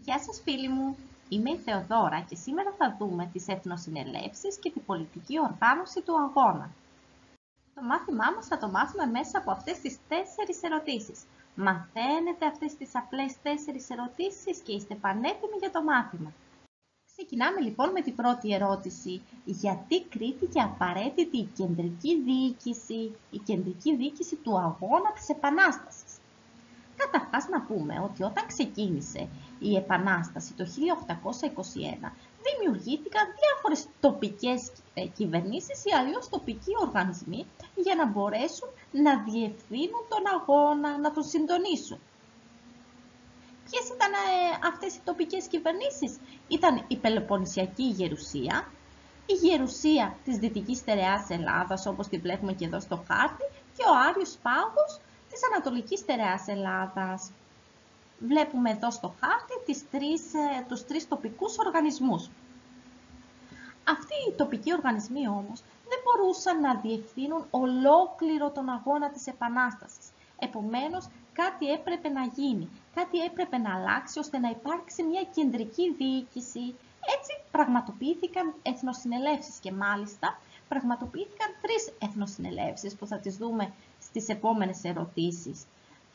Γεια σας φίλοι μου, είμαι η Θεοδώρα και σήμερα θα δούμε τις εθνοσυνελεύσεις και την πολιτική οργάνωση του αγώνα. Το μάθημά μας θα το μάθουμε μέσα από αυτές τις 4 ερωτήσεις. Μαθαίνετε αυτές τις απλές 4 ερωτήσεις και είστε πανέτοιμοι για το μάθημα. Ξεκινάμε λοιπόν με την πρώτη ερώτηση. Γιατί κρίθηκε απαραίτητη η κεντρική διοίκηση του αγώνα της Επανάστασης? Καταρχάς να πούμε ότι όταν ξεκίνησε η Επανάσταση το 1821 δημιουργήθηκαν διάφορες τοπικές κυβερνήσεις ή αλλιώς τοπικοί οργανισμοί για να μπορέσουν να διευθύνουν τον αγώνα, να τον συντονίσουν. Ποιες ήταν αυτές οι τοπικές κυβερνήσεις? Ήταν η Πελοποννησιακή Γερουσία, η Γερουσία της Δυτικής Στερεάς Ελλάδας όπως τη βλέπουμε και εδώ στο χάρτη και ο Άριος Πάγος της Ανατολικής Στερεάς Ελλάδας. Βλέπουμε εδώ στο χάρτη τους τρεις τοπικούς οργανισμούς. Αυτοί οι τοπικοί οργανισμοί όμως δεν μπορούσαν να διευθύνουν ολόκληρο τον αγώνα της Επανάστασης. Επομένως, κάτι έπρεπε να γίνει, κάτι έπρεπε να αλλάξει ώστε να υπάρξει μια κεντρική διοίκηση. Έτσι πραγματοποιήθηκαν εθνοσυνελεύσεις και μάλιστα πραγματοποιήθηκαν 3 εθνοσυνελεύσεις που θα τις δούμε στις επόμενες ερωτήσεις,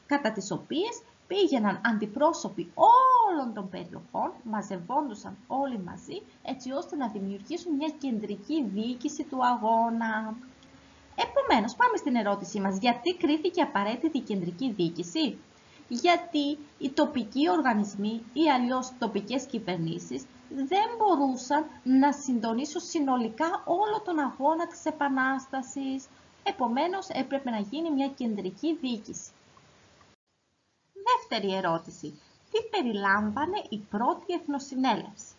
κατά τις οποίες πήγαιναν αντιπρόσωποι όλων των περιοχών, μαζευόντουσαν όλοι μαζί, έτσι ώστε να δημιουργήσουν μια κεντρική διοίκηση του αγώνα. Επομένως, πάμε στην ερώτησή μας. Γιατί κρίθηκε απαραίτητη η κεντρική διοίκηση? Γιατί οι τοπικοί οργανισμοί ή αλλιώς τοπικές κυβερνήσεις δεν μπορούσαν να συντονίσουν συνολικά όλο τον αγώνα της Επανάστασης. Επομένως, έπρεπε να γίνει μια κεντρική διοίκηση. Δεύτερη ερώτηση. Τι περιλάμβανε η πρώτη εθνοσυνέλευση?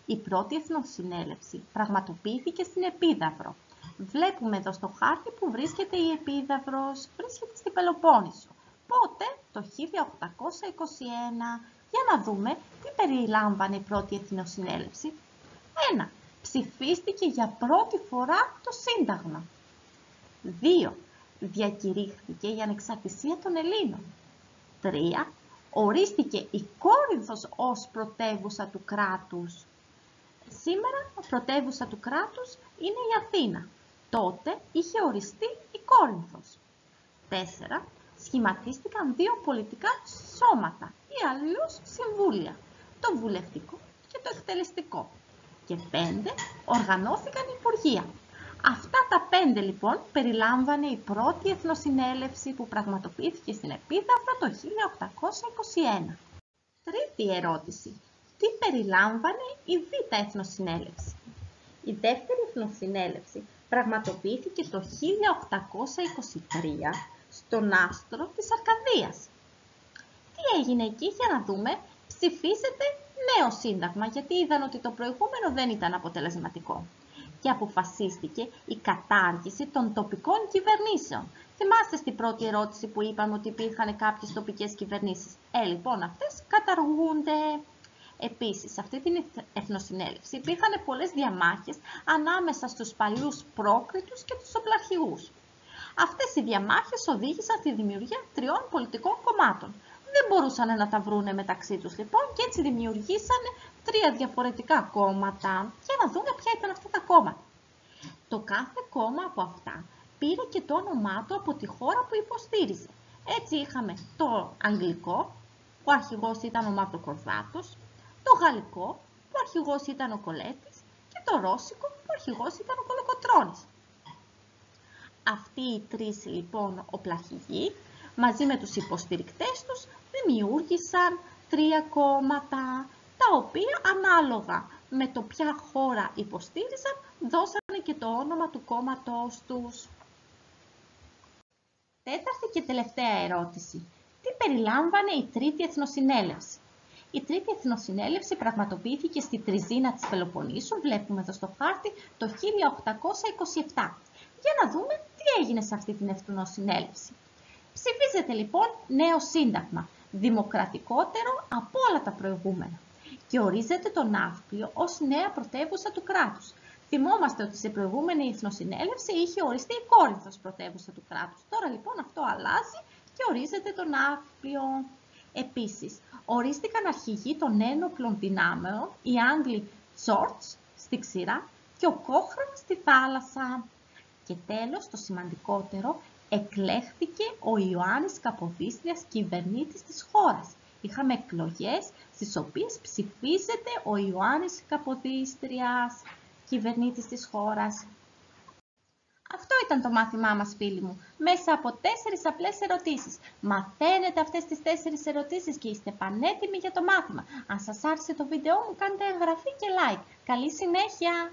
Η πρώτη εθνοσυνέλευση πραγματοποιήθηκε στην Επίδαυρο. Βλέπουμε εδώ στο χάρτη που βρίσκεται η Επίδαυρος, βρίσκεται στην Πελοπόννησο. Πότε? Το 1821. Για να δούμε τι περιλάμβανε η πρώτη εθνοσυνέλευση. 1. Ψηφίστηκε για πρώτη φορά το Σύνταγμα. 2. Διακηρύχθηκε η ανεξαρτησία των Ελλήνων. 3. Ορίστηκε η Κόρινθος ως πρωτεύουσα του κράτους. Σήμερα η πρωτεύουσα του κράτους είναι η Αθήνα. Τότε είχε οριστεί η Κόρινθος. 4. Σχηματίστηκαν 2 πολιτικά σώματα ή αλλιώς συμβούλια, το βουλευτικό και το εκτελεστικό. Και 5. Οργανώθηκαν υπουργεία. Αυτά τα 5 λοιπόν περιλάμβανε η πρώτη εθνοσυνέλευση που πραγματοποιήθηκε στην Επίδαυρο το 1821. Τρίτη ερώτηση. Τι περιλάμβανε η Β' εθνοσυνέλευση? Η δεύτερη εθνοσυνέλευση πραγματοποιήθηκε το 1823 στον άστρο της Αρκαδίας. Τι έγινε εκεί? Για να δούμε. Ψηφίσετε νέο σύνταγμα γιατί είδαν ότι το προηγούμενο δεν ήταν αποτελεσματικό. Και αποφασίστηκε η κατάργηση των τοπικών κυβερνήσεων. Θυμάστε στην πρώτη ερώτηση που είπαμε ότι υπήρχαν κάποιες τοπικές κυβερνήσεις. Λοιπόν, αυτές καταργούνται. Επίσης, σε αυτή την εθνοσυνέλευση υπήρχαν πολλές διαμάχες ανάμεσα στους παλιούς πρόκριτους και τους οπλαρχηγούς. Αυτές οι διαμάχες οδήγησαν στη δημιουργία 3 πολιτικών κομμάτων. Δεν μπορούσαν να τα βρούνε μεταξύ τους λοιπόν και έτσι δημιουργήσαν 3 διαφορετικά κόμματα. Για να δούμε ποια ήταν αυτά τα κόμματα. Το κάθε κόμμα από αυτά πήρε και το όνομά του από τη χώρα που υποστήριζε. Έτσι είχαμε το Αγγλικό, που ο αρχηγός ήταν ο Μαυροκορδάτος, το Γαλλικό, που ο αρχηγός ήταν ο Κολέτης και το Ρώσικο, που ο αρχηγός ήταν ο Κολοκοτρώνης. Αυτοί οι 3 λοιπόν οπλαρχηγοί μαζί με τους υποστηρικτές τους δημιούργησαν 3 κόμματα, τα οποία ανάλογα με το ποια χώρα υποστήριζαν, δώσανε και το όνομα του κόμματος τους. Τέταρτη και τελευταία ερώτηση. Τι περιλάμβανε η τρίτη εθνοσυνέλευση? Η τρίτη εθνοσυνέλευση πραγματοποιήθηκε στη Τριζίνα της Πελοποννήσου, βλέπουμε εδώ στο χάρτη, το 1827. Για να δούμε τι έγινε σε αυτή την εθνοσυνέλευση. Ψηφίζεται λοιπόν νέο σύνταγμα, δημοκρατικότερο από όλα τα προηγούμενα και ορίζεται το Ναύπλιο ως νέα πρωτεύουσα του κράτους. Θυμόμαστε ότι σε προηγούμενη εθνοσυνέλευση είχε οριστεί η Κόρινθος πρωτεύουσα του κράτους. Τώρα λοιπόν αυτό αλλάζει και ορίζεται το Ναύπλιο. Επίσης, ορίστηκαν αρχηγοί των ένοπλων δυνάμεων, οι Άγγλοι George στη ξηρά και ο Κόχραν στη θάλασσα. Και τέλος, το σημαντικότερο, εκλέχθηκε ο Ιωάννης Καποδίστριας κυβερνήτης της χώρας. Είχαμε εκλογές στις οποίες ψηφίζεται ο Ιωάννης Καποδίστριας, κυβερνήτης της χώρας. Αυτό ήταν το μάθημά μας, φίλοι μου, μέσα από 4 απλές ερωτήσεις. Μαθαίνετε αυτές τις 4 ερωτήσεις και είστε πανέτοιμοι για το μάθημα. Αν σας άρεσε το βίντεό μου, κάντε εγγραφή και like. Καλή συνέχεια!